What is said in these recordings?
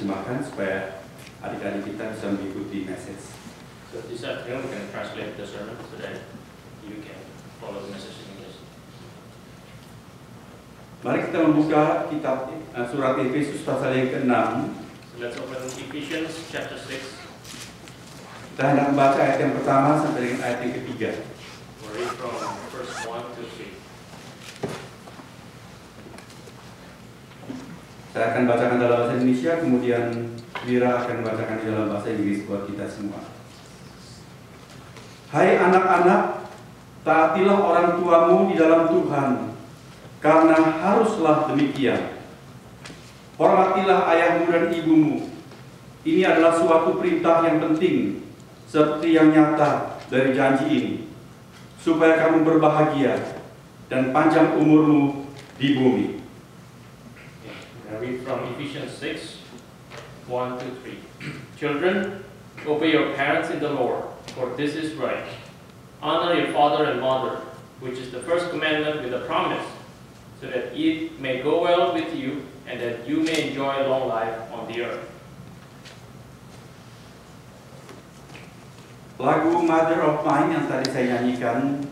diterjemahkan supaya adik-adik kita bisa mengikuti message. So this afternoon we can translate the sermon so that you can follow the message in English. Mari kita membuka kitab surat Efesus pasal yang ke-6. So let's open Ephesians chapter 6. Kita hendak membaca ayat yang pertama sampai dengan ayat yang ketiga. We'll read from verse 1 to 3. Saya akan bacakan dalam bahasa Indonesia, kemudian Wira akan membacakan di dalam bahasa Inggris buat kita semua. Hai anak-anak, taatilah orang tuamu di dalam Tuhan, karena haruslah demikian. Hormatilah ayahmu dan ibumu. Ini adalah suatu perintah yang penting, seperti yang nyata dari janji ini, supaya kamu berbahagia dan panjang umurmu di bumi. I read from Ephesians 6, 1 to 3. Children, obey your parents in the Lord, for this is right. Honor your father and mother, which is the first commandment with a promise, so that it may go well with you, and that you may enjoy long life on the earth. Lagu Mother of Mine yang tadi saya nyanyikan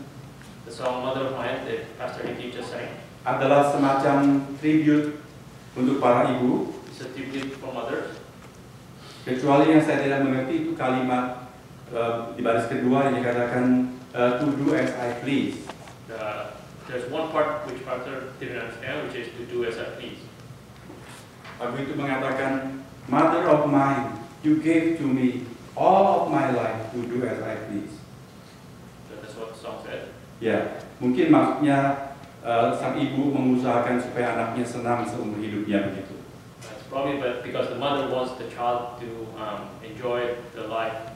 The song Mother of Mine that Pastor Nicky just sang adalah semacam tribute untuk para ibu, is a tribute for mothers. kecuali yang saya tidak mengerti itu kalimat di baris kedua yang dikatakan to do as I please. There's one part which Pastor didn't understand, which is to do as I please. Lagu itu mengatakan, Mother of mine, you gave to me all of my life to do as I please. So that's what the song said. Ya, mungkin maksudnya sang ibu mengusahakan supaya anaknya senang seumur hidupnya begitu. It's probably because the mother wants the child to enjoy the life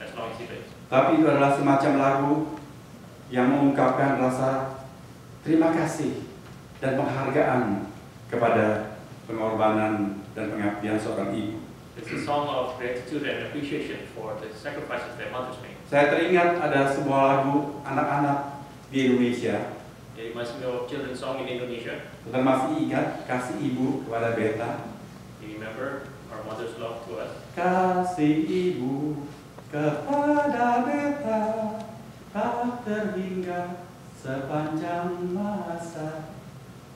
as long as he lives. Tapi itu adalah semacam lagu yang mengungkapkan rasa terima kasih dan penghargaan kepada pengorbanan dan pengabdian seorang ibu. It's a song of gratitude and appreciation for the sacrifices that mothers make. Saya teringat ada sebuah lagu anak-anak di Indonesia. It reminds me of children's song in Indonesia. Kita masih ingat kasih ibu kepada beta. You remember our mother's love to us? Kasih ibu kepada beta tak terhingga sepanjang masa.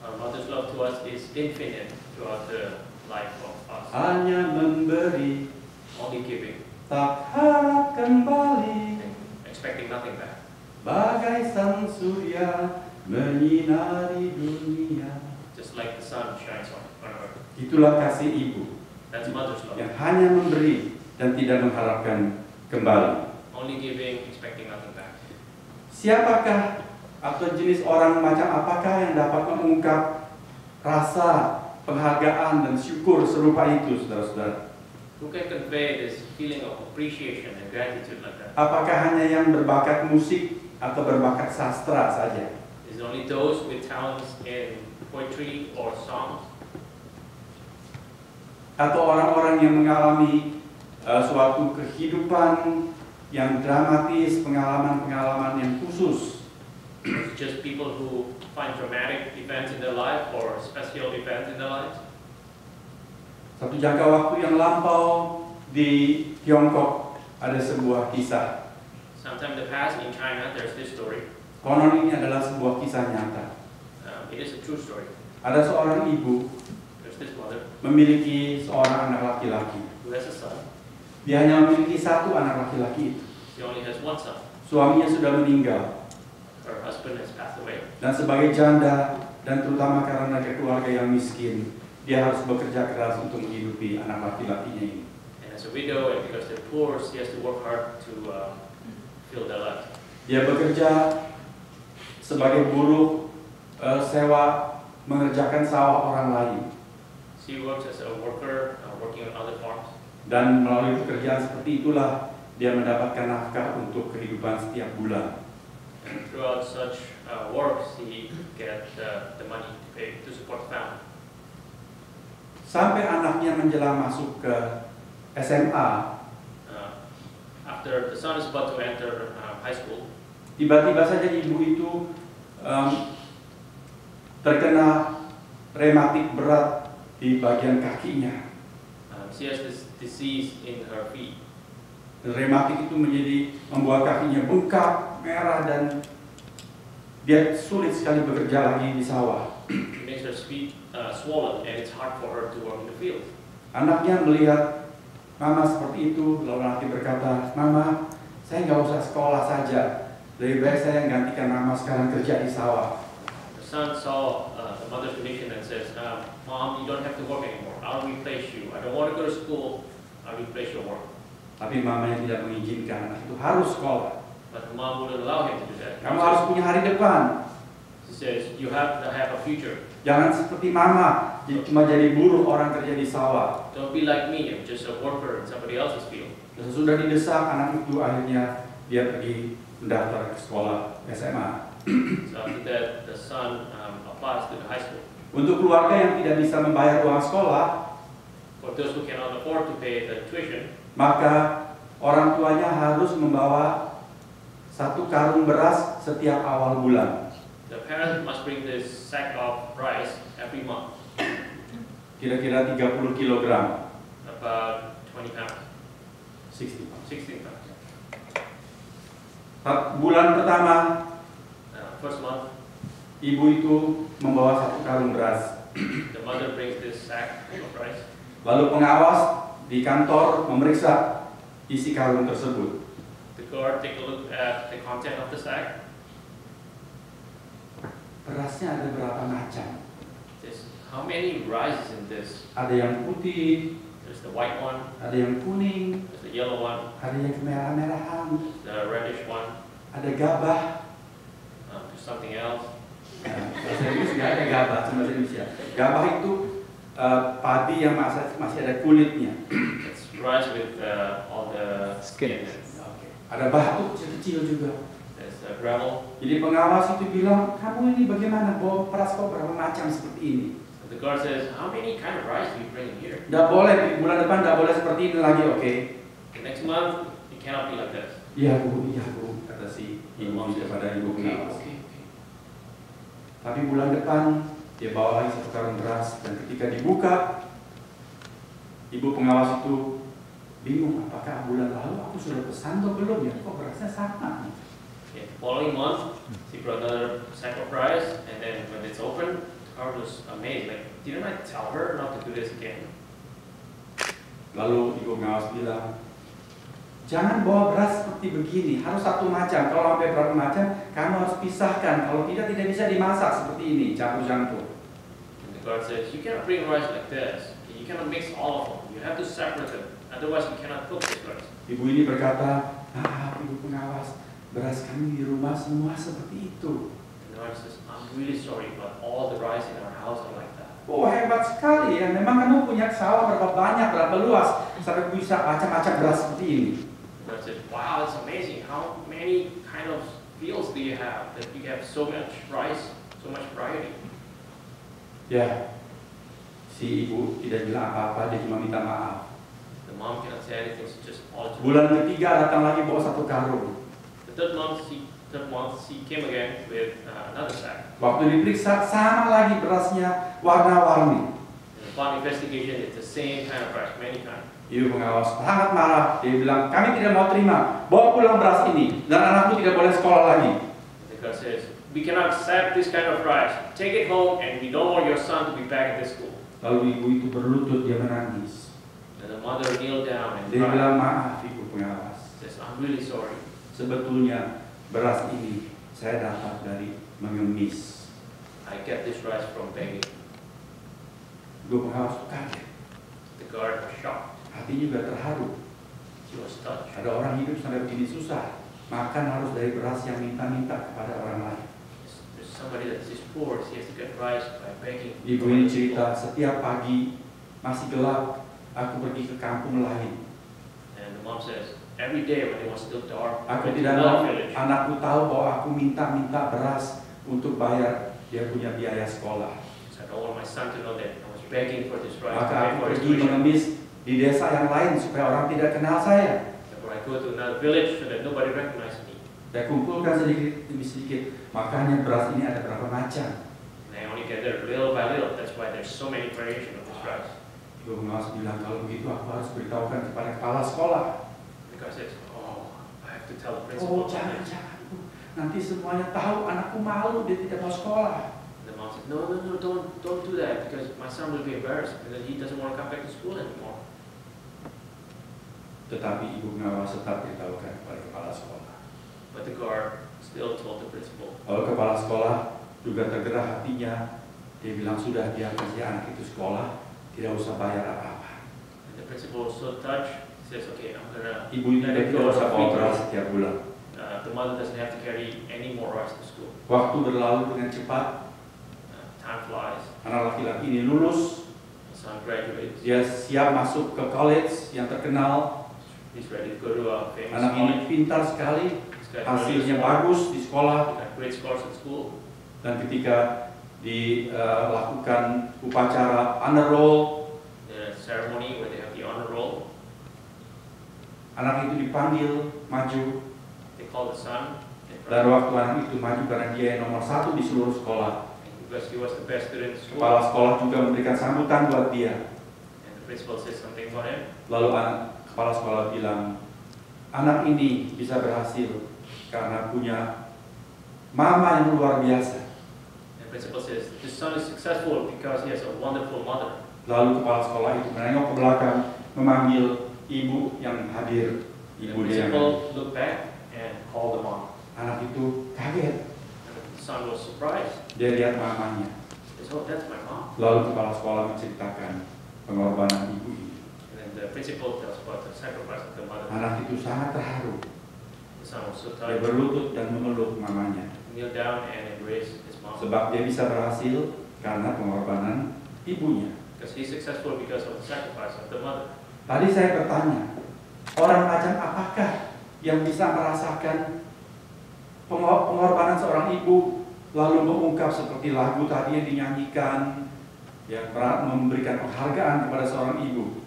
Our mother's love to us is infinite throughout the life of us. Hanya memberi, Only giving, tak harap kembali. expecting nothing back. Bagai sang surya menyinari dunia. Just like the sun shines on earth. Itulah kasih ibu That's mother's love. yang hanya memberi dan tidak mengharapkan kembali. Only giving, expecting nothing back. Siapakah atau jenis orang macam apakah yang dapat mengungkap rasa penghargaan dan syukur serupa itu, saudara-saudara? Who can convey this feeling of appreciation and gratitude like that? Apakah hanya yang berbakat musik atau berbakat sastra saja? Is it only those with talents in poetry or songs? Atau orang-orang yang mengalami suatu kehidupan yang dramatis, pengalaman-pengalaman yang khusus? Is it just people who find dramatic events in their life or special events in their lives? Satu jangka waktu yang lampau di Tiongkok ada sebuah kisah. Sometime in the past in China, there's this story. Konon ini adalah sebuah kisah nyata. It is a true story. Ada seorang ibu There's this mother memiliki seorang anak laki-laki. who has a son. Dia hanya memiliki satu anak laki-laki itu. She only has one son. Suaminya sudah meninggal. Her husband has passed away. Dan sebagai janda dan terutama karena keluarga yang miskin, dia harus bekerja keras untuk menghidupi anak laki-lakinya ini. And as a widow, and because they're poor, she has to work hard to fill their lives. Dia bekerja sebagai buruh sewa mengerjakan sawah orang lain. She works as a worker, working on other farms. Dan melalui pekerjaan seperti itulah dia mendapatkan nafkah untuk kehidupan setiap bulan. And throughout such work, she gets the money to pay to support the family. Sampai anaknya menjelang masuk ke SMA, After the son is about to enter high school, tiba-tiba saja ibu itu terkena rematik berat di bagian kakinya. she has this disease in her feet. Rematik itu membuat kakinya bengkak, merah, dan dia sulit sekali bekerja lagi di sawah. It makes her feet swollen, and it's hard for her to work in the field. Anaknya melihat mama seperti itu, lalu nanti berkata, "Mama, saya nggak usah sekolah saja. Lebih baik saya gantikan mama sekarang kerja di sawah." The son saw the mother's condition and says, "Mom, you don't have to work anymore. I'll replace you. I don't want to go to school. I'll replace your work." Tapi mamanya tidak mengizinkan anak itu harus sekolah. But the mom wouldn't allow him to do that. Kamu harus punya hari depan. She says, "You have to have a future. Jangan seperti mama, cuma jadi buruh orang kerja di sawah. Don't be like me. I'm just a worker in somebody else's field." Dan sesudah didesak, anak itu akhirnya dia pergi mendaftar ke sekolah SMA. So after that, the son applies to the high school. Untuk keluarga yang tidak bisa membayar uang sekolah, For those who cannot afford to pay the tuition, maka orang tuanya harus membawa 1 karung beras setiap awal bulan. the parent must bring this sack of rice every month, Kira-kira 30 kilogram. about 20 pounds, 60 pounds. 16 pounds. Bulan pertama, First month, ibu itu membawa 1 karung beras. the mother brings this sack of rice. Lalu pengawas di kantor memeriksa isi karung tersebut. The guard take a look at the content of the sack. Berasnya ada berapa macam? There's how many rices in this? Ada yang putih, There's the white one, ada yang kuning, there's the yellow one, ada yang kemerah-merahan, the reddish one, ada gabah. there's something else. Bahasa Inggris nggak ada gabah, cuma bahasa Indonesia. Gabah itu padi yang masih ada kulitnya. It's rice with all the skin. Ada batu kecil-kecil juga. There's gravel. Jadi pengawas itu bilang, "Kamu ini bagaimana bawa beras kok berapa macam seperti ini?" So the guard says, "How many kind of rice do you bring in here? Nggak boleh, bulan depan nggak boleh seperti ini lagi, oke? The next month, it cannot be like this." Iya bu, kata si ibu kepada ibu pengawas. Okay. Tapi bulan depan dia bawa lagi 1 karung beras, dan ketika dibuka, ibu pengawas itu bingung, apakah bulan lalu aku sudah pesan atau belum ya? Kok berasnya sama? Okay. Following month, she brought another sack of rice, and then when it's open, the guard was amazed. Like, didn't I tell her not to do this again? Lalu ibu pengawas bilang, "Jangan bawa beras seperti begini, harus 1 macam. Kalau sampai berapa macam, kamu harus pisahkan. Kalau tidak bisa dimasak seperti ini, campur-campur." And the guard says, "You cannot bring rice like this. You cannot mix all of them. You have to separate them. Otherwise, you cannot cook this rice." Ibu ini berkata, "Ibu pengawas, beras kami di rumah semua seperti itu." And the guard says, "I'm really sorry, but all the rice in our house are like that." Oh, hebat sekali ya. Memang kamu punya sawah berapa banyak, berapa luas, sampai bisa macam-macam beras seperti ini. The guard says, "Wow, it's amazing. How many kind of fields do you have that you have so much rice, so much variety?" Ya, si ibu tidak bilang apa-apa, dia cuma minta maaf. The mom cannot say anything, she just apologized. Bulan ketiga datang lagi bawa 1 karung. The third month she came again with another sack. Waktu diperiksa, sama lagi berasnya warna-warni. And upon investigation, it's the same kind of rice, many kinds. Ibu pengawas sangat marah. Dia bilang, "Kami tidak mau terima. Bawa pulang beras ini, dan anakmu tidak boleh sekolah lagi." The guard says, "We cannot accept this kind of rice. Take it home, and we don't want your son to be back at this school." Lalu ibu itu berlutut, dia menangis. And the mother kneeled down and Dia cried. bilang, "Maaf ibu pengawas. Says, "I'm really sorry. Sebetulnya beras ini saya dapat dari mengemis." I get this rice from begging." Ibu pengawas kaget. The guard was shocked. Hatinya juga terharu. She was touched. Ada orang hidup sampai begini susah, makan harus dari beras yang minta-minta kepada orang lain. There's somebody that is poor. She has to get rice by begging. Ibu ini cerita, setiap pagi masih gelap, aku pergi ke kampung lain. And the mom says, every day when it was still dark, I Aku went to tidak another mau village. anakku tahu bahwa aku minta-minta beras untuk bayar dia punya biaya sekolah. So I don't want my son to know that I was begging for this rice to Maka pay aku for his pergi tuition. mengemis di desa yang lain supaya orang tidak kenal saya. Therefore, I go to another village so that nobody recognizes me. Saya kumpulkan sedikit demi sedikit, makanya beras ini ada berapa macam. And I only get there little by little. That's why there's so many variations of this rice. Ibu Ibu pengawas bilang, kalau begitu aku harus beritahukan kepada kepala sekolah. The guy says, oh, I have to tell the Oh, principal. jangan. Nanti semuanya tahu anakku malu, dia tidak mau sekolah. The mom said, no, don't do that, because my son will be embarrassed, and then he doesn't want to come back to school anymore. Tetapi ibu pengawas tetap beritahukan kepada kepala sekolah. But the guard still told the principal. Lalu kepala sekolah juga tergerak hatinya. Dia bilang, sudah, biar saja anak itu sekolah, tidak usah bayar apa-apa. And the principal was so touched, he says, okay, I'm gonna Ibu itu let it tidak go usah for free. operas setiap bulan. The mother doesn't have to carry any more rice to school. Waktu berlalu dengan cepat. Time flies. Anak laki-laki ini lulus. The son graduates. Dia siap masuk ke college yang terkenal. He's ready to go to a famous Anak ini college. pintar sekali. He's got Hasilnya really bagus di sekolah. He got great scores at school. Dan ketika dilakukan upacara honor roll, The ceremony where they have the honor roll, anak itu dipanggil maju. they call the son. Dan waktu anak itu maju karena dia yang nomor 1 di seluruh sekolah, Because he was the best student in school. kepala sekolah juga memberikan sambutan buat dia. And the principal says something for him. Lalu kepala sekolah bilang, anak ini bisa berhasil karena punya mama yang luar biasa. And the principal says, this son is successful because he has a wonderful mother. Lalu kepala sekolah itu menengok ke belakang, memanggil ibu yang hadir. The Ibu dia. principal looked back and called the mom. Anak itu kaget. And the son was surprised. Dia lihat mamanya. He says, oh, that's my mom. Lalu kepala sekolah menceritakan pengorbanan ibu ini. And then the principal tells about the sacrifice of the mother. Anak itu sangat terharu. The son was so Dia touched. berlutut dan memeluk mamanya. He knelt down and embraced his mom. Sebab dia bisa berhasil karena pengorbanan ibunya. Because he's successful because of the sacrifice of the mother. Tadi saya bertanya, orang macam apakah yang bisa merasakan pengorbanan seorang ibu lalu mengungkap seperti lagu tadi yang dinyanyikan, yang memberikan penghargaan kepada seorang ibu.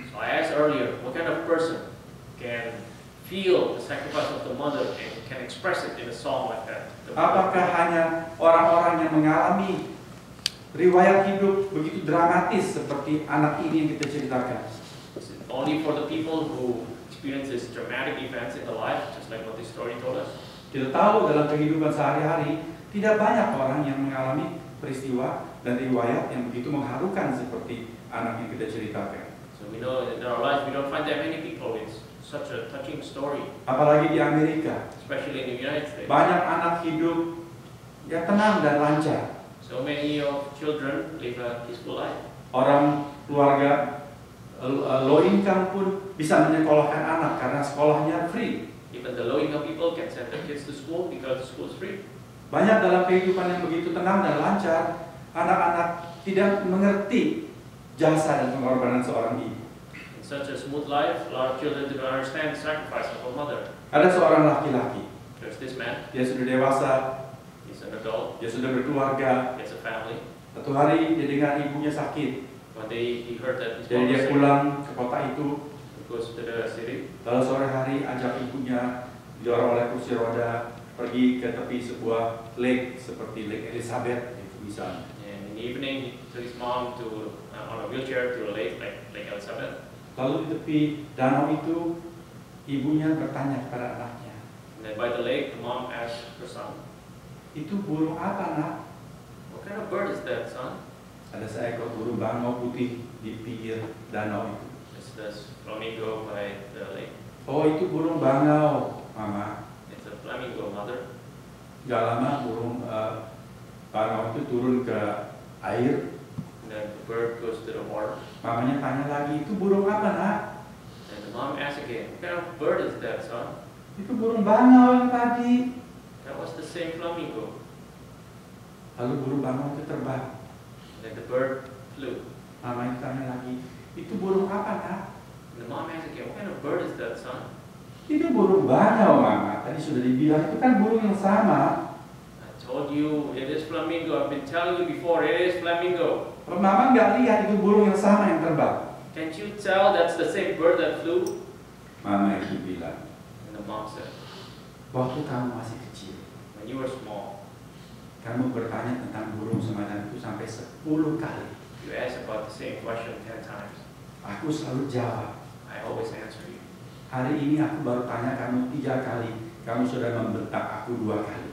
So I asked earlier, what kind of person can feel the sacrifice of the mother and can express it in a song like that? Apakah hanya orang-orang yang mengalami riwayat hidup begitu dramatis seperti anak ini yang kita ceritakan? Is it only for the people who experience these dramatic events in the life, just like what this story told us? Kita tahu dalam kehidupan sehari-hari tidak banyak orang yang mengalami peristiwa dan riwayat yang begitu mengharukan seperti anak yang kita ceritakan. So we know that in our life we don't find that many people with such a touching story, Apalagi di Amerika, especially in the United States. banyak anak hidup ya tenang dan lancar. So many of children live a peaceful life. Orang keluarga low income pun bisa menyekolahkan anak karena sekolahnya free. Even the low-income people can send their kids to school because the school is free. Banyak dalam kehidupan yang begitu tenang dan lancar, anak-anak tidak mengerti jasa dan pengorbanan seorang ibu. In such a smooth life, a lot of children do not understand the sacrifice of a mother. Ada seorang laki-laki, There's this man, dia sudah dewasa, he's an adult, dia sudah berkeluarga. he has a family. Satu hari dia dengar ibunya sakit, One day he heard that his jadi mom dia was sick. pulang ke kota itu. He goes to the city. Lalu sore hari ajak ibunya didorong oleh kursi roda pergi ke tepi sebuah lake seperti Lake Elizabeth itu misalnya. And in the evening, he took his mom to on a wheelchair to a lake, like Lake Elizabeth. Lalu di tepi danau itu ibunya bertanya kepada anaknya, And then by the lake, the mom asked her son, itu burung apa nak? what kind of bird is that, son? Ada seekor burung bangau putih di pinggir danau itu. It's this flamingo by the lake. Oh itu burung bangau, mama. It's a flamingo, mother. Gak lama burung bangau itu turun ke air. And then the bird goes to the water. Mamanya tanya lagi, itu burung apa nak? And the mom asks again, what kind of bird is that, son? Itu burung bangau yang tadi. That was the same flamingo. Lalu burung bangau itu terbang. And then the bird flew. Mamanya tanya lagi, itu burung apa nak? And the mom asks again, what kind of bird is that, son? Itu burung bangau mama. Tadi sudah dibilang itu kan burung yang sama. I told you, it is flamingo. I've been telling you before, it is flamingo. Mama nggak lihat itu burung yang sama yang terbang. Can't you tell that's the same bird that flew? Mama itu bilang, And the mom said, waktu kamu masih kecil, when you were small, kamu bertanya tentang burung semacam itu sampai 10 kali. You ask about the same question 10 times. Aku selalu jawab. I always answer you. Hari ini aku baru tanya kamu 3 kali, kamu sudah membentak aku 2 kali.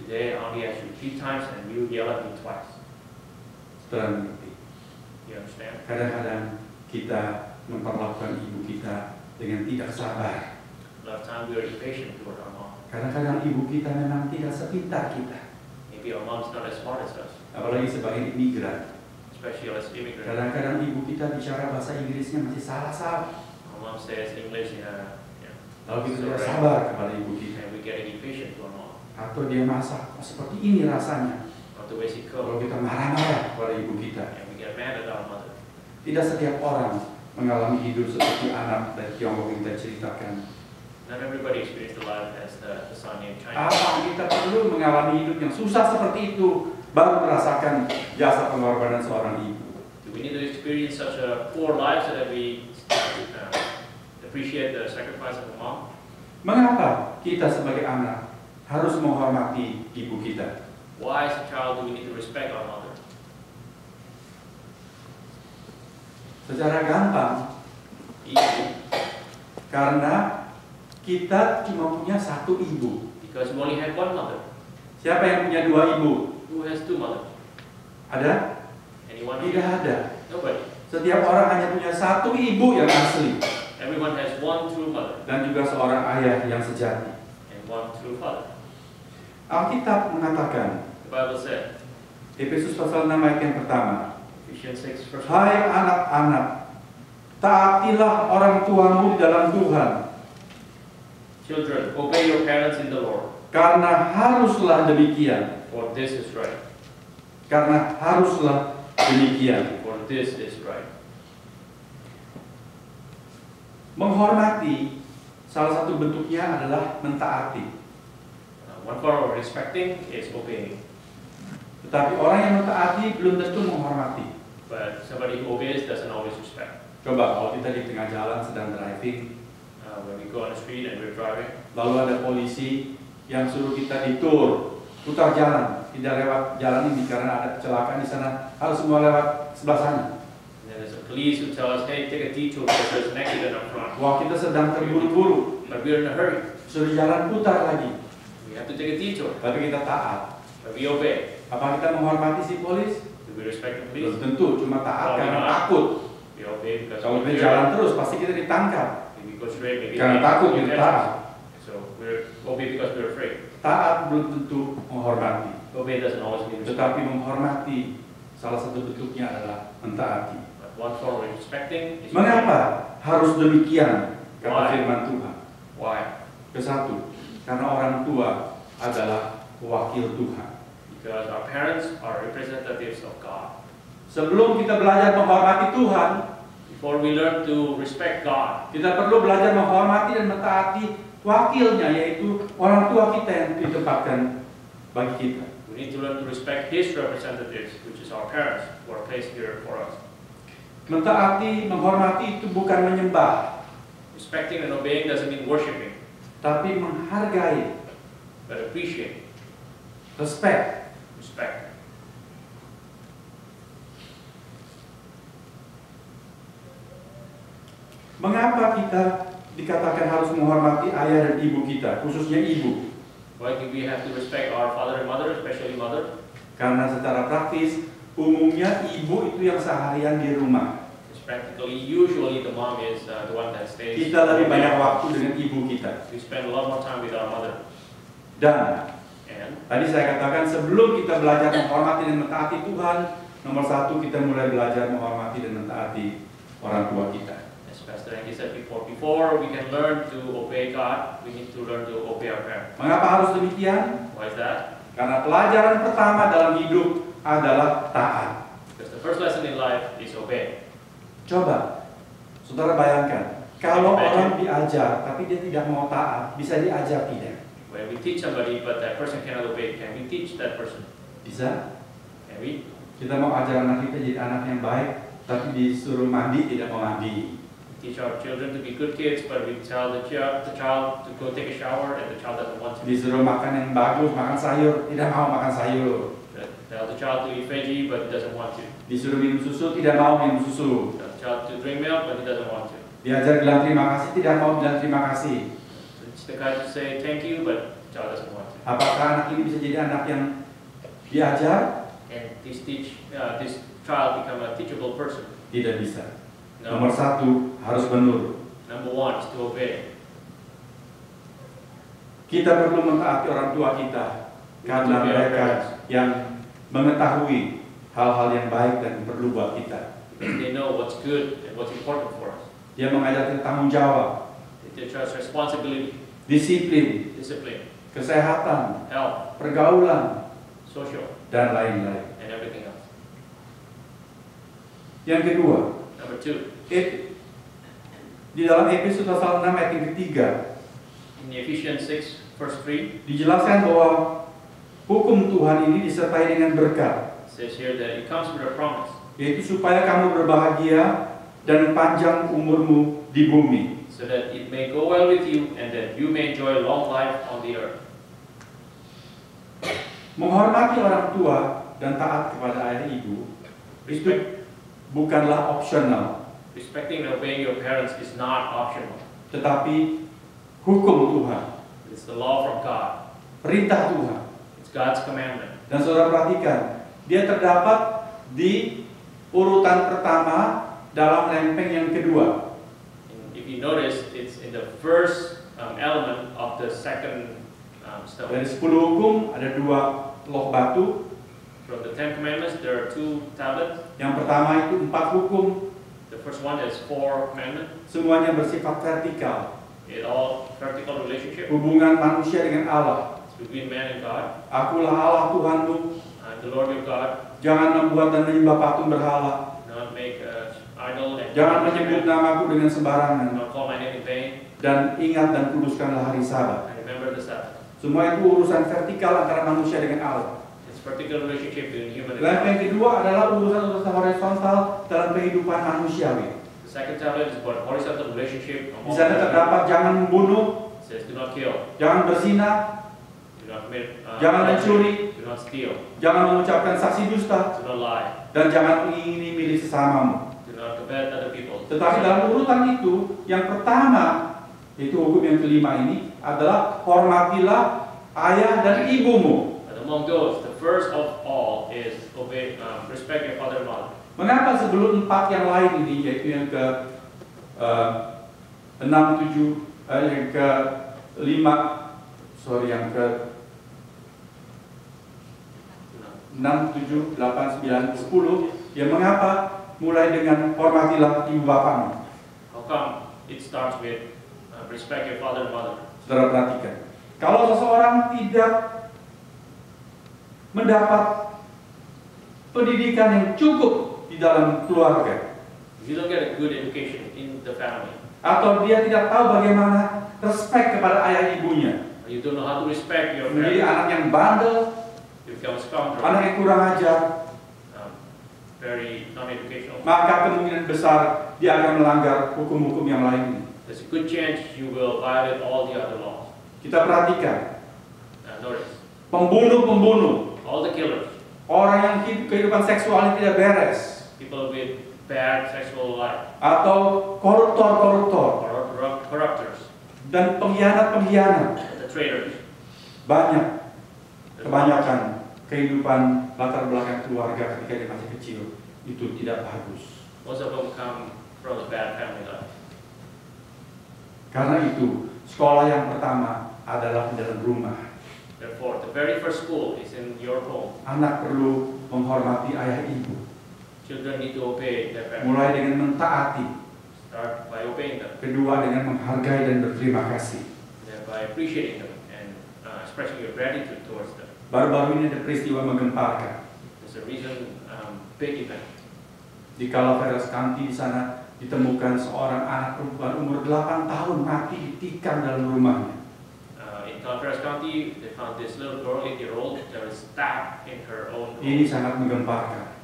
Today I only asked you 3 times and you yell at me twice. Setelah mengerti. You understand? Kadang-kadang kita memperlakukan ibu kita dengan tidak sabar. A lot of time we are impatient toward our mom. Kadang-kadang ibu kita memang tidak sepintar kita. Maybe our mom's not as smart as us, Apalagi sebagai imigran. especially as immigrants. Kadang-kadang ibu kita bicara bahasa Inggrisnya masih salah-salah. Our mom says English in a, Lalu kita so tidak right. sabar kepada ibu kita. And we get impatient to our mom. Atau dia masak, oh, seperti ini rasanya. Or the way she Kalau cooks. kita marah-marah kepada ibu kita. And we get mad at our mother. Tidak setiap orang mengalami hidup seperti anak dari Tiongkok yang kita ceritakan. Not everybody experienced the life as the son named China. Apa kita perlu mengalami hidup yang susah seperti itu baru merasakan jasa pengorbanan seorang ibu? Do we need to experience such a poor life so that we appreciate the sacrifice of a mom? Mengapa kita sebagai anak harus menghormati ibu kita? Why, as a child, do we need to respect our mother? Secara gampang, Easy, karena kita cuma punya satu ibu. because we only have one mother. Siapa yang punya 2 ibu? Who has 2 mothers? Ada? Anyone? Tidak ada. Nobody. Setiap orang hanya punya satu ibu yang asli Everyone has one true mother dan juga seorang ayah yang sejati. and one true father. Alkitab mengatakan, The Bible said, Efesus pasal 6 ayat yang pertama, Ephesians 6 verse 1. hai anak-anak, taatilah orang tuamu di dalam Tuhan, Children, obey your parents in the Lord, karena haruslah demikian. for this is right. Karena haruslah demikian. For this is right. Menghormati salah satu bentuknya adalah mentaati. One form of respecting is obeying. Tetapi orang yang mentaati belum tentu menghormati. But somebody who obeys doesn't always respect. Coba kalau kita di tengah jalan sedang driving, When we go on the street and we're driving, lalu ada polisi yang suruh kita detour, putar jalan, tidak lewat jalan ini karena ada kecelakaan di sana, harus semua lewat sebelah sana. and then there's a police who tell us, hey, take a detour because there's an accident up front. Wah, kita sedang terburu-buru, But we're in a hurry. suruh jalan putar lagi, We have to take a detour. tapi kita taat. But we obey. Apa kita menghormati si polis? Do we respect the Belum police? tentu, cuma taat Oh, karena iya. takut. We obey because Kalau we're kita jalan terus, pasti kita ditangkap. If we go straight, maybe Karena they- takut, they kita catch us. taat. So we're obey because we're afraid. Taat belum tentu menghormati. Obey doesn't always mean respect. Tetapi menghormati salah satu bentuknya adalah mentaati. But one form of respecting is Mengapa harus demikian? Kata Why? firman Tuhan. Why? Kesatu, karena orang tua adalah wakil Tuhan. Because our parents are representatives of God. Sebelum kita belajar menghormati Tuhan, Before we learn to respect God, kita perlu belajar menghormati dan mentaati wakilnya, yaitu orang tua kita yang ditempatkan bagi kita. we need to learn to respect His representatives, which is our parents, who are placed here for us. Mentaati, menghormati itu bukan menyembah, Respecting and obeying doesn't mean worshiping, tapi menghargai, but appreciate, respect. respect. Mengapa kita dikatakan harus menghormati ayah dan ibu kita, khususnya ibu? Why do we have to respect our father and mother, especially mother? Karena secara praktis, umumnya ibu itu yang seharian di rumah. It's practically, usually the mom is the one that stays. Kita lebih banyak waktu dengan ibu kita. We spend a lot more time with our mother. Dan And tadi saya katakan sebelum kita belajar menghormati dan mentaati Tuhan, nomor 1 kita mulai belajar menghormati dan mentaati orang tua kita. as Pastor Andy said before we can learn to obey God, we need to learn to obey our parents. Mengapa harus demikian? Why is that? Karena pelajaran pertama dalam hidup adalah taat. Because the first lesson in life is obey. Coba, saudara bayangkan, kalau orang diajar tapi dia tidak mau taat, bisa diajar tidak? When we teach somebody but that person cannot obey, can we teach that person? Bisa? Can we? Kita mau ajar anak kita jadi anak yang baik, tapi disuruh mandi tidak mau mandi. Teach our children to be good kids, but we tell the child to go take a shower and the child doesn't want to. Disuruh makan yang bagus, makan sayur, tidak mau makan sayur. Tell the child to eat veggie, but he doesn't want to. Disuruh minum susu, tidak mau minum susu. Tell the child to drink milk, but he doesn't want to. Diajar bilang terima kasih, tidak mau bilang terima kasih. Teach the guy to say thank you, but the child doesn't want to. Apakah anak ini bisa jadi anak yang diajar? And this child become a teachable person? Tidak bisa. No. Nomor satu, harus menurut. Number one is to obey. Kita perlu mentaati orang tua kita karena mereka yang mengetahui hal-hal yang baik dan perlu buat kita. Because they know what's good and what's important for us. Dia mengajarkan tanggung jawab, They teach us responsibility, disiplin, discipline, kesehatan, health, pergaulan, social, dan lain-lain. and everything else. Yang kedua, Number two, di dalam Efesus pasal 6 ayat yang ketiga, in Ephesians 6, verse 3, dijelaskan bahwa hukum Tuhan ini disertai dengan berkat, it says here that it comes with a promise, yaitu supaya kamu berbahagia dan panjang umurmu di bumi. so that it may go well with you and that you may enjoy long life on the earth. Menghormati orang tua dan taat kepada ayah ibu itu bukanlah opsional, Respecting and obeying your parents is not optional. tetapi hukum Tuhan, It's the law from God. perintah Tuhan. It's God's commandment. Dan saudara perhatikan, dia terdapat di urutan pertama dalam lempeng yang kedua. And if you notice, it's in the first element of the second stone. Dari 10 hukum ada 2 loh batu. From the 10 commandments, there are 2 tablets. Yang pertama itu 4 hukum, The first one is 4 commandments. semuanya bersifat vertikal. It all vertical relationship. Hubungan manusia dengan Allah. It's between man and God. Akulah Allah Tuhanmu. I'm the Lord your God. Jangan membuat dan menyembah patung berhala. Do not make an idol and Jangan menyebut namaku dengan do sembarangan. not call my name in vain. Dan ingat dan kuduskanlah hari Sabat. And remember the Sabbath. Semua itu urusan vertikal antara manusia dengan Allah. It's vertical relationship between human and Lempeng God. kedua adalah urusan-urusan horizontal dalam kehidupan manusiawi. The second tablet is about horizontal relationship Di among sana people. terdapat jangan membunuh, It says do not kill, jangan berzina, do not commit, jangan adultery, mencuri, do not steal, jangan mengucapkan saksi dusta, do not lie, dan jangan mengingini milik sesamamu. do not covet other people. Tetapi dalam urutan itu, yang pertama, itu hukum yang kelima ini adalah hormatilah ayah dan ibumu. But among those, the first of all is obey, respect your father and mother. Mengapa sebelum 4 yang lain ini, yaitu yang ke 6, 7, yang ke 5, yang ke 6, 7, 8, 9, 10, ya mengapa mulai dengan hormatilah ibu bapamu? How come it starts with respect your father and mother? Saudara perhatikan, kalau seseorang tidak mendapat pendidikan yang cukup di dalam keluarga, If you don't get a good education in the family, atau dia tidak tahu bagaimana respect kepada ayah ibunya, or you don't know how to respect your menjadi parents, anak yang bandel, you become a scoundrel, anak yang kurang ajar, very non-educational, maka kemungkinan besar dia akan melanggar hukum-hukum yang lain. there's a good chance you will violate all the other laws. Kita perhatikan, Notice, pembunuh-pembunuh, all the killers, orang yang kehidupan seksualnya tidak beres, people with bad sexual life, atau koruptor-koruptor, or corruptors, dan pengkhianat-pengkhianat, the traitors. banyak, kebanyakan kehidupan latar belakang keluarga ketika dia masih kecil itu tidak bagus. Most of them come from a bad family life. Karena itu sekolah yang pertama adalah di dalam rumah. Therefore, the very first school is in your home. Anak perlu menghormati ayah ibu, Children need to obey their parents. mulai dengan mentaati, Start by obeying them, kedua dengan menghargai dan berterima kasih. then by appreciating them and expressing your gratitude towards them. Baru-baru ini ada peristiwa menggemparkan There's a recent big event. di Calaveras County. Di sana ditemukan seorang anak perempuan umur 8 tahun mati ditikam dalam rumahnya. In Calaveras County, they found this little girl, 8-year-old, that was stabbed in her own home. Ini sangat menggemparkan.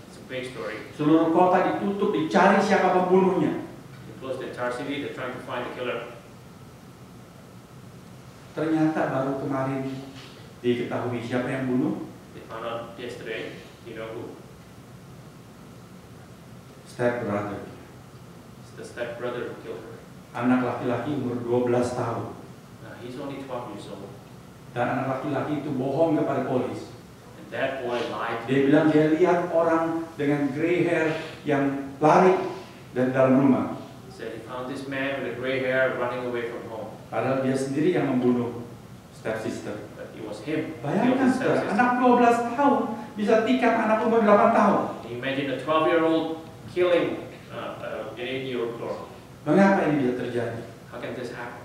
It's a big story. Seluruh kota ditutup, dicari siapa pembunuhnya. They closed the entire city. They're trying to find the killer. Ternyata baru kemarin diketahui siapa yang bunuh. They found out yesterday, you know who? Step brother. It's the stepbrother who killed her. Anak laki-laki umur 12 tahun. He's only 12 years old. Dan anak laki-laki itu bohong kepada polis. And that boy lied. Dia bilang dia lihat orang dengan gray hair yang lari dari dalam rumah. He said he found this man with a gray hair running away from home. Padahal dia sendiri yang membunuh stepsister. But it was him. Bayangkan saudara, anak 12 tahun bisa tikam anak umur 8 tahun. Imagine a 12-year-old killing an 8-year-old girl. Mengapa ini bisa terjadi? How can this happen?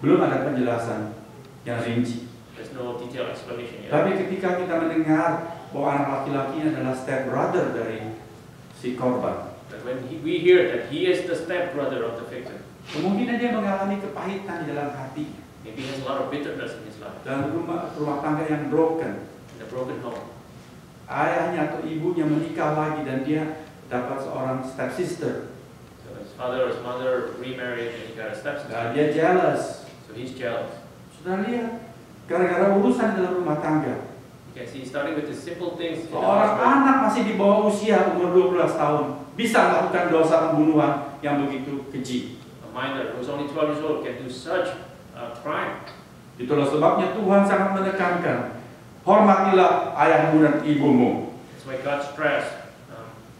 Belum ada penjelasan yang rinci. There's no detailed explanation yet. Tapi ketika kita mendengar bahwa anak laki-laki adalah step brother dari si korban, But when we hear that he is the stepbrother of the victim, kemungkinan dia mengalami kepahitan di dalam hati, maybe he has a lot of bitterness in his life, dalam rumah tangga yang broken. in a broken home. Ayahnya atau ibunya menikah lagi dan dia dapat seorang step sister. So his father or his mother remarried and he got a stepsister. Dan dia jealous. So he's jealous. Sudah lihat, gara-gara urusan dalam rumah tangga, You can see starting with the simple things. seorang anak masih di bawah usia umur 12 tahun bisa melakukan dosa pembunuhan yang begitu keji. A minor who's only 12 years old can do such a crime. Itulah sebabnya Tuhan sangat menekankan, hormatilah ayahmu dan ibumu. That's why God stressed,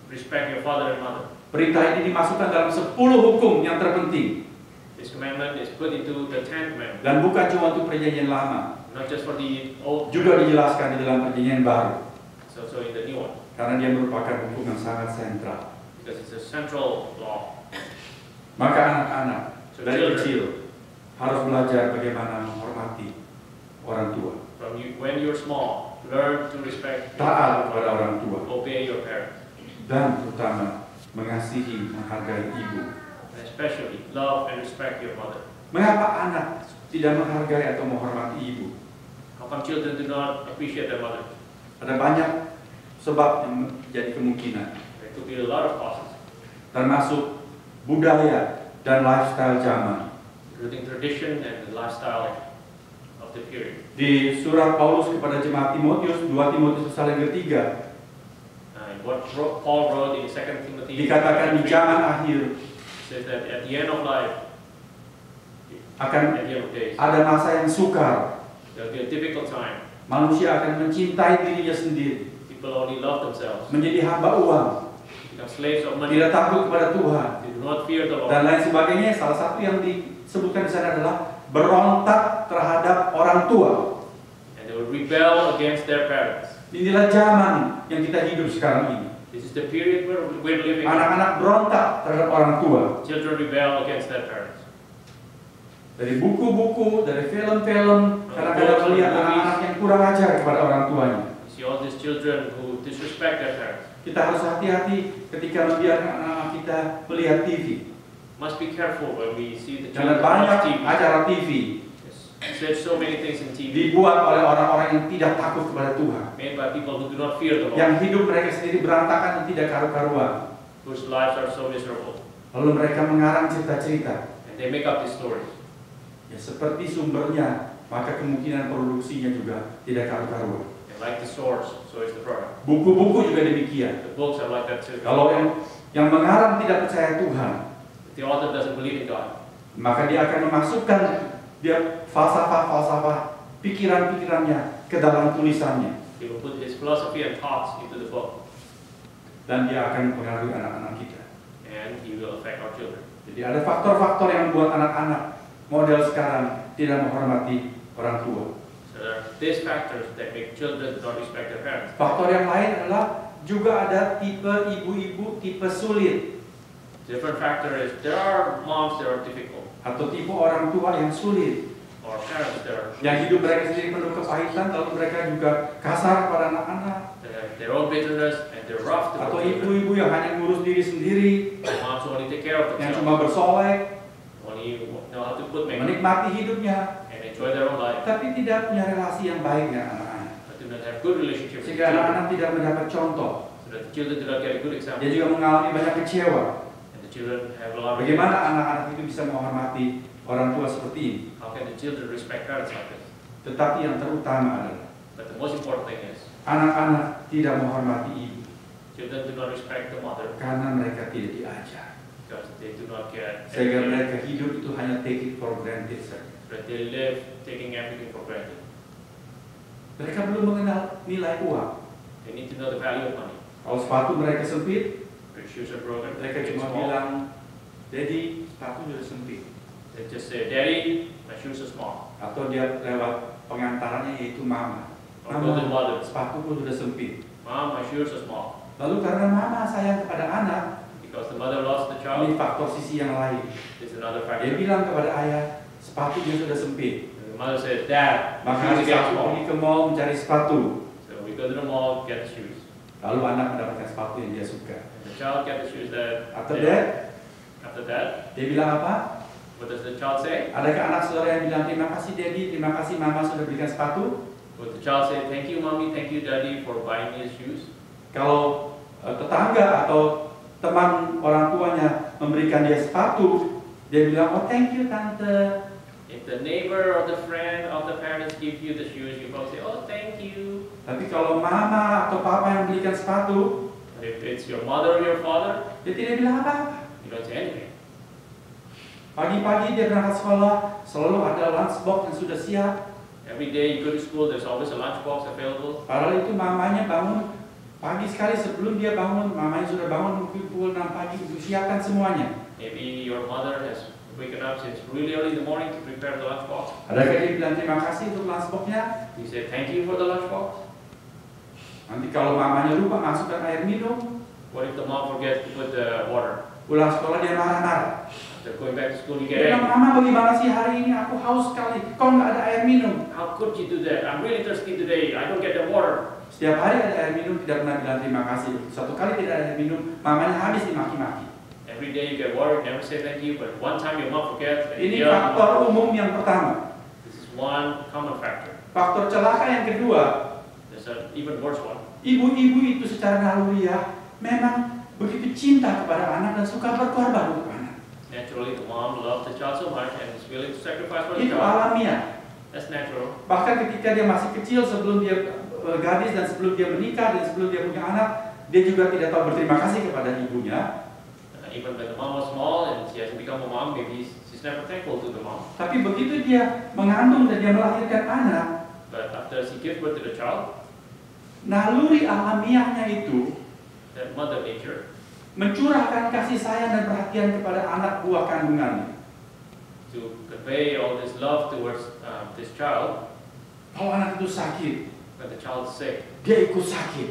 respect your father and mother. Perintah ini dimasukkan dalam 10 hukum yang terpenting. This commandment is put into the 10th commandment, Dan bukan cuma untuk perjanjian lama, not just for the old, juga dijelaskan di dalam perjanjian baru. so in the new one, Karena dia merupakan hukum yang sangat sentral. because it's a central law. Maka anak-anak So dari children, kecil harus belajar bagaimana menghormati orang tua, from you, when you're small, learn to respect, taat kepada orang tua, obey your parents, dan terutama mengasihi, menghargai ibu. and especially love and respect your mother. Mengapa anak tidak menghargai atau menghormati ibu? How come children do not appreciate their mother? Ada banyak sebab yang menjadi kemungkinan, There could be a lot of causes, termasuk budaya dan lifestyle zaman. including tradition and the lifestyle of the period. Di surat Paulus kepada jemaat Timotius, 2 Timotius pasal yang ketiga, And what Paul wrote in 2 Timothy dikatakan di zaman akhir says that at the end of life, akan at the end of days, ada masa yang sukar. there will be a difficult time. Manusia akan mencintai dirinya sendiri, People only love themselves, menjadi hamba uang, become slaves of money, tidak takut kepada Tuhan, they do not fear the Lord. dan lain sebagainya. Salah satu yang disebutkan di sana adalah berontak terhadap orang tua. And they will rebel against their parents. Inilah zaman yang kita hidup sekarang ini. This is the period where we're living. Anak-anak berontak terhadap orang tua. Children rebel against their parents. Dari buku-buku, dari film-film, kadang-kadang melihat anak-anak yang kurang ajar kepada orang tuanya. You see all these children who disrespect their parents. Kita harus hati-hati ketika membiarkan anak-anak kita melihat TV. Must be careful when we see the Karena children banyak watch TV. acara TV Yes. There's so many things in TV dibuat oleh orang-orang yang tidak takut kepada Tuhan, made by people who do not fear the Lord, yang hidup mereka sendiri berantakan dan tidak karu-karuan. whose lives are so miserable. Lalu mereka mengarang cerita-cerita. And they make up these stories. Ya seperti sumbernya, maka kemungkinan produksinya juga tidak karu-karuan. And like the source, so is the product. Buku-buku juga demikian. The books are like that too. Kalau yang mengarang tidak percaya Tuhan, If the author doesn't believe in God, maka dia akan memasukkan dia falsafah-falsafah pikiran-pikirannya ke dalam tulisannya, he will put his philosophy and thoughts into the book. dan dia akan mempengaruhi anak-anak kita. And he will affect our children. Jadi ada faktor-faktor yang membuat anak-anak model sekarang tidak menghormati orang tua. So there are these factors that make children not respect their parents. Faktor yang lain adalah juga ada tipe ibu-ibu tipe sulit, Different factor is there are moms that are difficult, atau tipe orang tua yang sulit, or parents that are yang hidup mereka sendiri penuh kepahitan, lalu mereka juga kasar pada anak-anak, that have their own bitterness and they're rough to atau children. ibu-ibu yang hanya ngurus diri sendiri, Moms who only take care of yang themselves, cuma bersolek, only know how to put makeup menikmati hidupnya, and enjoy their own life, tapi tidak punya relasi yang baik dengan anak-anak, but do not have good relationship with the sehingga children, anak-anak tidak mendapat contoh. so that the children do not get a good example, Dia juga mengalami banyak kecewa. and the children have a lot of. Bagaimana anak-anak itu bisa menghormati orang tua seperti ini? How can the children respect parents like this? Tetapi yang terutama adalah But the most important thing is, anak-anak tidak menghormati ibu children do not respect the mother karena mereka tidak diajar. because they do not get Sehingga educated, mereka hidup itu hanya take it for granted saja. but they live taking everything for granted. Mereka belum mengenal nilai uang. They need to know the value of money. Kalau sepatu mereka sempit, Their shoes are broken, mereka they're cuma small. bilang, "Daddy, sepatu sudah sempit." They just say, "Daddy, my shoes are small." Atau dia lewat pengantarannya yaitu mama. Or go to the Mama, mother. sepatuku sudah sempit. Mom, my shoes are small. Lalu karena mama sayang kepada anak, Because the mother lost the child, ini faktor sisi yang lain. it's another Dia factor. bilang kepada ayah, sepatunya sudah sempit. And the mother says, "Dad, my Maka shoes get saya small." pergi ke mall mencari sepatu. So we go to the mall, get the shoes. Lalu anak mendapatkan sepatu yang dia suka. And the child get the shoes that After they- that, After that, dia bilang apa? what does the child say? Adakah anak saudara yang bilang, "Terima kasih Daddy, terima kasih Mama sudah berikan sepatu"? Would the child say, "Thank you, mommy, thank you, daddy, for buying me the shoes"? Kalau tetangga atau teman orang tuanya memberikan dia sepatu, dia bilang, "Oh thank you tante." If the neighbor or the friend of the parents give you the shoes, you probably say, "Oh, thank you." Tapi kalau mama atau papa yang belikan sepatu, But if it's your mother or your father, dia tidak bilang apa-apa. you don't say anything. Pagi-pagi dia berangkat sekolah, selalu ada lunchbox yang sudah siap. Every day you go to school, there's always a lunchbox available. Padahal itu mamanya bangun pagi sekali sebelum dia bangun, mamanya sudah bangun mungkin pukul 6 pagi untuk siapkan semuanya. Maybe your mother has waken up since really early in the morning to prepare the lunchbox. Adakah dia bilang terima kasih untuk lunchboxnya? You say, "Thank you for the lunchbox." Nanti kalau mamanya lupa masukkan air minum, What if the mom forgets to put the water? pulang sekolah dia marah-marah. After going back to school, you Dia get bilang, angry. "Mama bagaimana sih hari ini? Aku haus sekali. Kok nggak ada air minum?" How could you do that? I'm really thirsty today. I don't get the water. Setiap hari ada air minum, tidak pernah bilang terima kasih. Satu kali tidak ada air minum, mamanya habis dimaki-maki. Every day you get water, you never say thank you, but one time your mom forgets. And Ini you yell. faktor umum yang pertama. This is one common factor. Faktor celaka yang kedua, There's an even worse one. ibu-ibu itu secara naluriah memang begitu cinta kepada anak dan suka berkorban untuk anak. Naturally, the mom loves the child so much and is willing to sacrifice for the Itu child. alamiah. That's natural. Bahkan ketika dia masih kecil, sebelum dia gadis dan sebelum dia menikah dan sebelum dia punya anak, dia juga tidak tahu berterima kasih kepada ibunya. Even when the mom was small and she hasn't become a mom, maybe she's never thankful to the mom. Tapi begitu dia mengandung dan dia melahirkan anak, But after she gives birth to the child, naluri alamiahnya itu that mother nature mencurahkan kasih sayang dan perhatian kepada anak buah kandungannya. to convey all this love towards this child. Kalau anak itu sakit, When the child is sick, dia ikut sakit.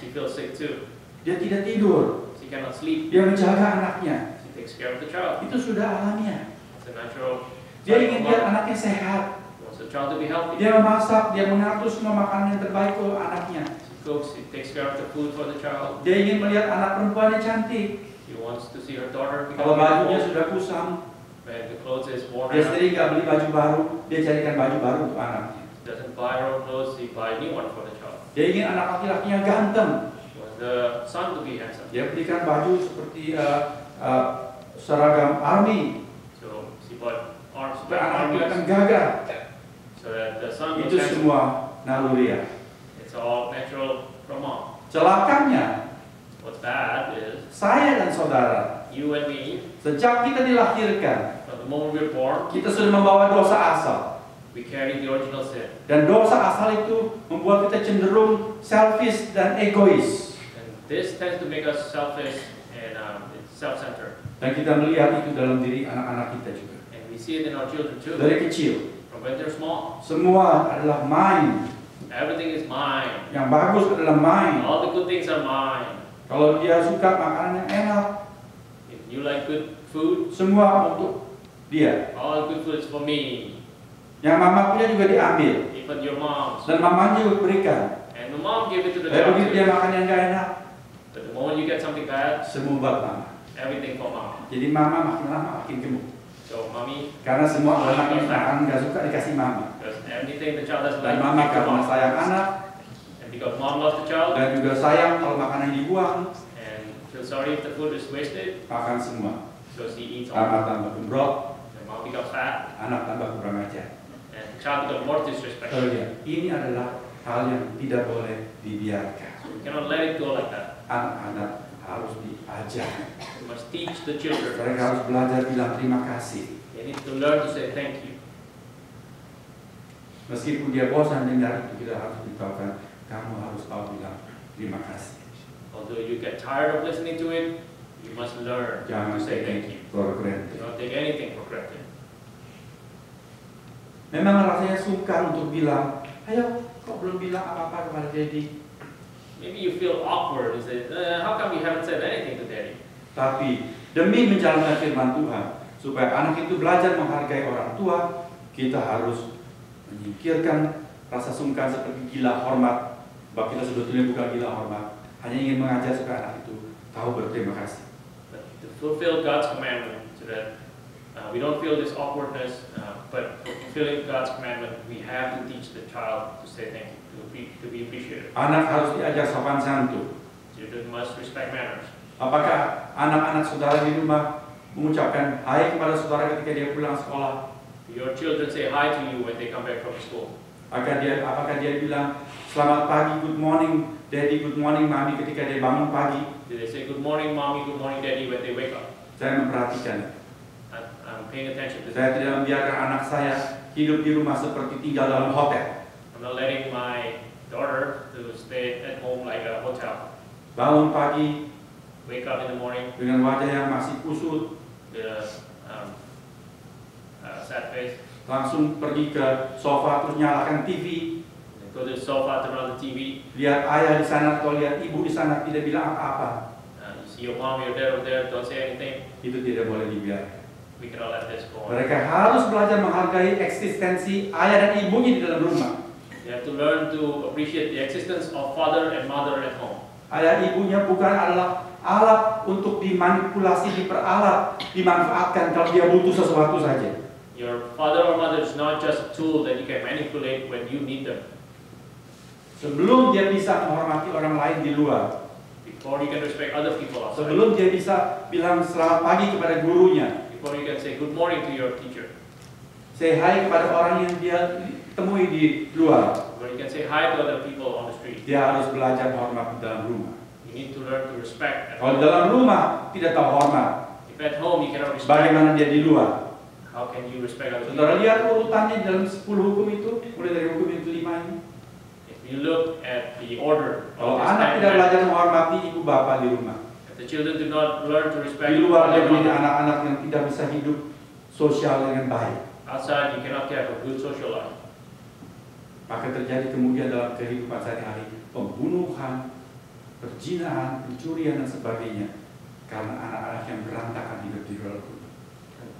she feels sick too. Dia tidak tidur, She cannot sleep. dia menjaga anaknya. She takes care of the child. Itu sudah alamiah. It's a natural. Dia cycle ingin of lihat life. anaknya sehat. She wants the child to be healthy. Dia memasak, dia mengatur semua makanan yang terbaik untuk anaknya. She cooks. She takes care of the food for the child. Dia ingin melihat anak perempuannya cantik. She wants to see her daughter Kalau become bajunya beautiful. sudah kusam, When the clothes is worn dia out, sendiri nggak beli baju baru, dia carikan baju baru untuk anaknya. she doesn't buy her own clothes. She buy a new one for the child. Dia ingin anak laki-lakinya ganteng. She wants the son to be handsome. Dia belikan baju seperti seragam army So she bought arms, supaya anaknya akan armies, gagah. so that the son looks Itu handsome. semua naluriah. It's all natural from mom. Celakanya, What's bad is saya dan saudara, you and me, sejak kita dilahirkan, from the moment we're born, kita sudah membawa dosa asal. we carry the original sin. Dan dosa asal itu membuat kita cenderung selfish dan egois. And this tends to make us selfish and it's self-centered. Dan kita melihat itu dalam diri anak-anak kita juga. And we see it in our children too. Dari kecil, From when they're small, semua adalah main. everything is mine. Yang bagus adalah main. All the good things are mine. Kalau dia suka makanan yang enak, If you like good food, semua untuk dia. all good food is for me. Yang mama punya juga diambil. Even your mom's. Dan mamanya juga berikan. And the mom gave it to the Tapi child begitu dia too. makan yang gak enak, But the moment you get something bad, semua buat mama. everything for mom. Jadi mama makin lama makin gemuk. So mommy, Karena semua anak yang makan gak suka dikasih mama. because anything the child doesn't Dan like, mama you give to karena mom. sayang anak, And because mom loves the child, dan juga sayang kalau makanan dibuang, and feels sorry if the food is wasted, makan semua. so she eats all. Anak tambah gembrot, And mom becomes fat, anak tambah kurang ajar. and the child becomes more disrespectful. Kalau lihat, ini adalah hal yang tidak boleh dibiarkan. We cannot let it go like that. Anak-anak harus diajar. We must teach the children. Mereka harus belajar bilang terima kasih. They need to learn to say thank you. Meskipun dia bosan dengar itu, kita harus beritahukan, kamu harus tahu bilang terima kasih. Although you get tired of listening to it, you must learn Jangan to say thank you. for granted. Do not take anything for granted. Memang rasanya sungkan untuk bilang, ayo kok belum bilang apa-apa kepada Daddy. Maybe you feel awkward. You say, how come you haven't said anything to Daddy? Tapi demi menjalankan firman Tuhan, supaya anak itu belajar menghargai orang tua, kita harus menyingkirkan rasa sungkan seperti gila hormat. Sebab kita sebetulnya bukan gila hormat, hanya ingin mengajar supaya anak itu tahu berterima kasih. But to fulfill God's commandment, so that we don't feel this awkwardness, but for fulfilling God's commandment, we have to teach the child to say thank you, to be appreciative. Anak harus diajar sopan santun. Children must respect manners. Apakah anak-anak saudara di rumah mengucapkan hai kepada saudara ketika dia pulang sekolah? Your children say hi to you when they come back from school. Apakah dia bilang selamat pagi, good morning, Daddy, good morning, Mami ketika dia bangun pagi? Do they say good morning, Mommy, good morning, Daddy when they wake up? Saya memperhatikan. I'm paying attention to Saya that. tidak membiarkan anak saya hidup di rumah seperti tinggal dalam hotel. I'm not letting my daughter to stay at home like a hotel. Bangun pagi Wake up in the morning dengan wajah yang masih kusut, with a sad face, langsung pergi ke sofa terus nyalakan TV, and go to the sofa, turn on the TV. lihat ayah di sana atau lihat ibu di sana, tidak bilang apa-apa. You see your mom, your dad over there, don't say anything. Itu tidak boleh dibiarkan. We cannot let this go on. Mereka harus belajar menghargai eksistensi ayah dan ibunya di dalam rumah. You have to learn to appreciate the existence of father and mother at home. Ayah ibunya bukan adalah alat untuk dimanipulasi, diperalat, dimanfaatkan kalau dia butuh sesuatu saja. Your father or mother is not just a tool that you can manipulate when you need them. Sebelum dia bisa menghormati orang lain di luar, Before you can respect other people outside. sebelum dia bisa bilang selamat pagi kepada gurunya, Before you can say good morning to your teacher. say hi kepada orang yang dia temui di luar, Before you can say hi to other people on the street. dia harus belajar hormat di dalam rumah. You need to learn to respect. Kalau di dalam rumah tidak tahu hormat, If at home you cannot respect, bagaimana dia di luar? how can you respect other people? Saudara lihat urutannya dalam 10 hukum itu, mulai dari hukum yang kelima ini. If you look at the order Kalau of this anak tidak commandment, belajar menghormati ibu bapak di rumah, if the children do not learn to respect di luar dia their punya mother, anak-anak yang tidak bisa hidup sosial dengan baik. outside you cannot have a good social life. Maka terjadi kemudian dalam kehidupan sehari-hari pembunuhan, perzinahan, pencurian dan sebagainya karena anak-anak yang berantakan hidup di dalam rumah.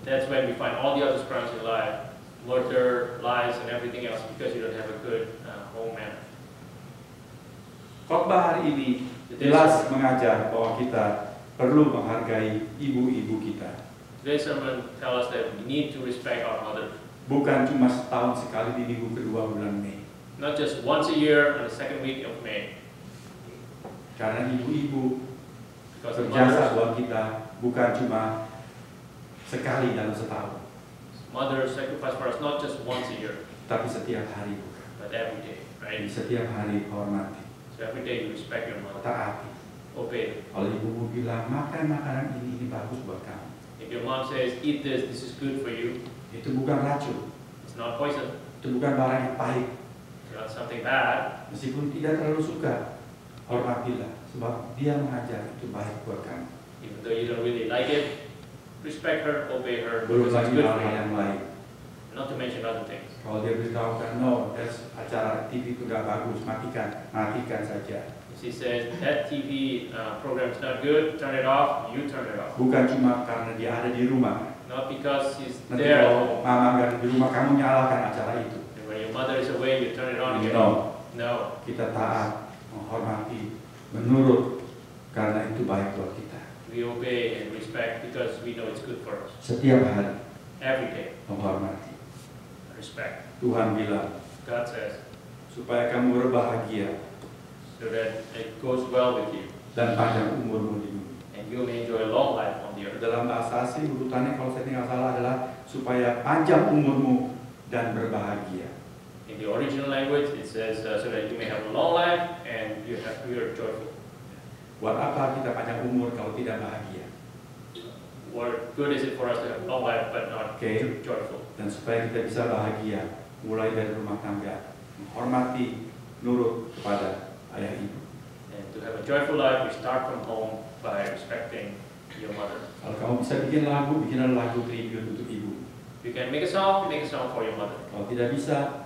That's when we find all the other problems in life, murder, lies, and everything else because you don't have a good home manner. Khotbah hari ini jelas mengajar bahwa kita perlu menghargai ibu-ibu kita. Today's sermon tells us that we need to respect our mother. Bukan cuma setahun sekali di minggu kedua bulan Mei. Not just once a year on the second week of May. Karena ibu-ibu Because the berjasa mothers, buat kita bukan cuma sekali dalam setahun, mothers sacrifice for us not just once a year, tapi setiap hari bukan. but every day, Jadi right? setiap hari hormati, So every day you respect your mother, taati. obey. Kalau ibumu bilang makan makanan ini bagus buat kamu, If your mom says, eat this is good for you, itu bukan racun, it's not poison, itu bukan barang yang pahit. it's not something bad, Meskipun tidak terlalu suka, hormatilah, sebab dia mengajar itu baik buat kamu. even though you don't really like it, respect her, obey her, Belum because it's lagi good hal for you. yang lain. Not to mention other things. Kalau dia beritahukan, no, that's acara TV itu gak bagus, matikan saja. If she says that TV program is not good, turn it off, you turn it off. Bukan cuma karena dia ada di rumah. Not because she's Nanti there at kalau home. mama gak ada di rumah, kamu nyalakan acara itu. And when your mother is away, you turn it on again. No, No. kita taat, menghormati, menurut, karena itu baik buat kita. We obey and respect because we know it's good for us. Setiap hari Every day, menghormati. respect. Tuhan bilang, God says, supaya kamu berbahagia so that it goes well with you dan panjang umurmu di bumi. and you may enjoy a long life on the earth. Dalam bahasa asli urutannya kalau saya tidak salah adalah supaya panjang umurmu dan berbahagia. In the original language, it says, so that you may have a long life and you are joyful. Buat apa kita panjang umur kalau tidak bahagia? What good is it for us to have a long life but not joyful? Dan supaya kita bisa bahagia, mulai dari rumah tangga, menghormati, nurut kepada ayah ibu. And to have a joyful life, we start from home by respecting your mother. Kalau kamu bisa bikin lagu, bikinlah lagu tribute untuk ibu. You can make a song for your mother. Kalau tidak bisa,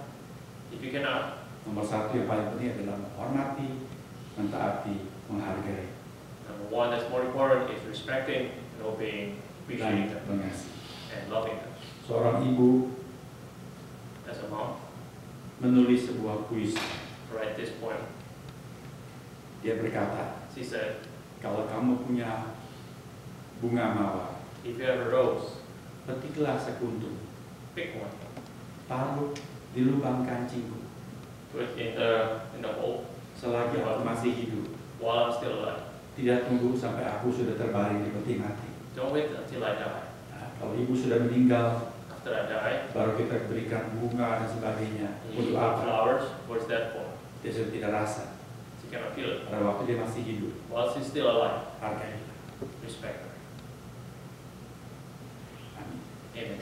If you cannot, nomor satu yang paling penting adalah menghormati, mentaati, menghargai, number one that's more important is respecting and obeying, appreciating dan them, mengasihi. and loving them. Seorang ibu As a mom, menulis sebuah puisi. write this poem. Dia berkata, She said, kalau kamu punya bunga mawar, if you have a rose, petiklah sekuntum, pick one, taruh di lubang kancingku. put it in the hole Selagi aku masih hidup, while I'm still alive. tidak tunggu sampai aku sudah terbaring di peti mati. Don't wait until I die. Nah, kalau ibu sudah meninggal, After I die, baru kita berikan bunga dan sebagainya. you Untuk give apa? flowers. What's that for? Dia sudah tidak rasa. She cannot feel it. Pada waktu dia masih hidup, While she's still alive, hargai. respect her. Amin. Amen.